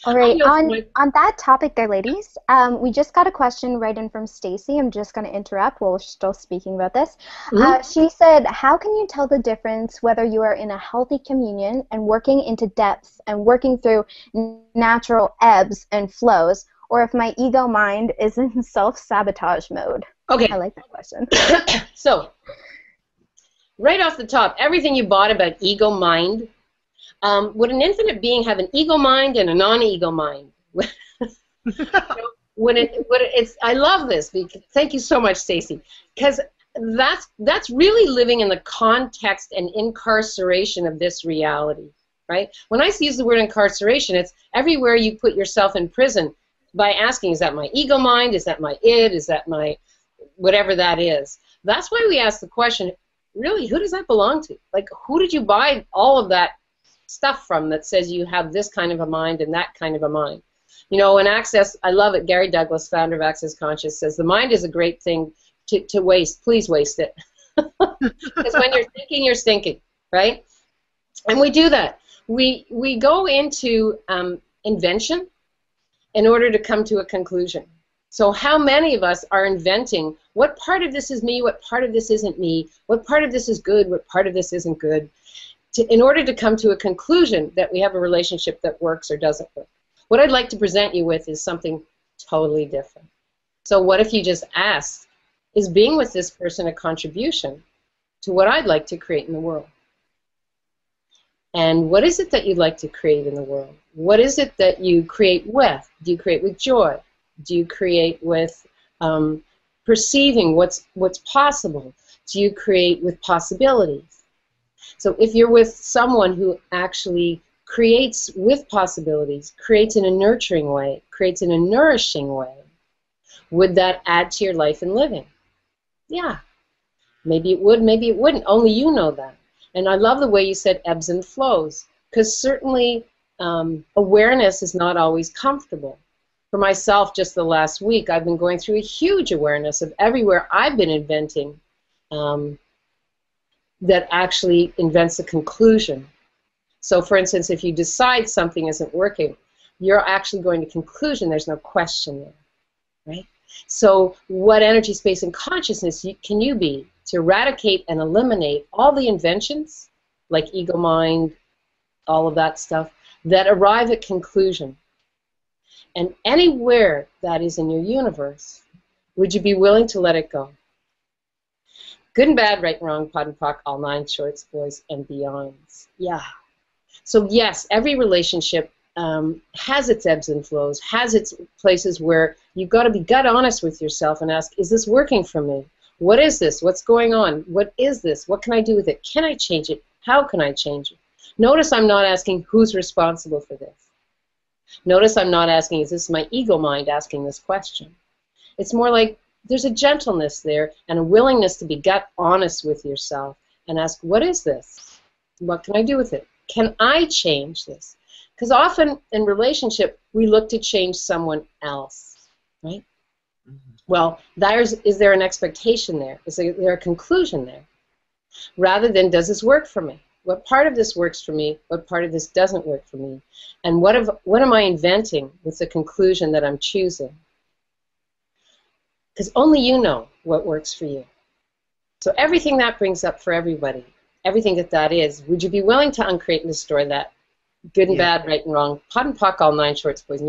All right, on that topic there, ladies, we just got a question right in from Stacy. I'm just going to interrupt while we're still speaking about this. She said, how can you tell the difference whether you are in a healthy communion and working into depths and working through natural ebbs and flows, or if my ego mind is in self-sabotage mode? Okay. I like that question. So, right off the top, everything you bought about ego mind, would an infinite being have an ego mind and a non-ego mind? I love this. Thank you so much, Stacy, because that's really living in the context and incarceration of this reality, right? When I use the word incarceration, it's everywhere you put yourself in prison by asking, is that my ego mind? Is that my id? Is that my whatever that is? That's why we ask the question, really, who does that belong to? Like, who did you buy all of that stuff from that says you have this kind of a mind and that kind of a mind? You know, in Access, I love it, Gary Douglas, founder of Access Conscious, says the mind is a great thing to waste. Please waste it. Because when you're thinking, you're stinking, right? And we do that. We go into invention in order to come to a conclusion. So how many of us are inventing what part of this is me, what part of this isn't me, what part of this is good, what part of this isn't good, in order to come to a conclusion that we have a relationship that works or doesn't work. What I'd like to present you with is something totally different. So what if you just ask, is being with this person a contribution to what I'd like to create in the world? And what is it that you'd like to create in the world? What is it that you create with? Do you create with joy? Do you create with perceiving what's possible? Do you create with possibilities? So if you're with someone who actually creates with possibilities, creates in a nurturing way, creates in a nourishing way, would that add to your life and living? Yeah. Maybe it would, maybe it wouldn't. Only you know that. And I love the way you said ebbs and flows, because certainly awareness is not always comfortable. For myself, just the last week, I've been going through a huge awareness of everywhere I've been inventing that actually invents a conclusion. So, for instance, if you decide something isn't working, you're actually going to conclusion. There's no question there, right? So what energy, space, and consciousness can you be to eradicate and eliminate all the inventions, like ego mind, all of that stuff, that arrive at conclusion? And anywhere that is in your universe, would you be willing to let it go? Good and bad, right and wrong, POD and POC, all 9 shorts, boys, and beyonds. Yeah. So yes, every relationship has its ebbs and flows, has its places where you've got to be gut honest with yourself and ask, is this working for me? What is this? What's going on? What is this? What can I do with it? Can I change it? How can I change it? Notice I'm not asking who's responsible for this. Notice I'm not asking, is this my ego mind asking this question? It's more like there's a gentleness there and a willingness to be gut honest with yourself and ask, what is this? What can I do with it? Can I change this? Because often in relationship, we look to change someone else, right? Well, is there an expectation there? Is there a conclusion there? Rather than, does this work for me? What part of this works for me? What part of this doesn't work for me? And what am I inventing with the conclusion that I'm choosing? Because only you know what works for you. So everything that brings up for everybody, everything that is, would you be willing to uncreate and destroy that? Good and bad, right and wrong, POD and POC, all 9 shorts, boys.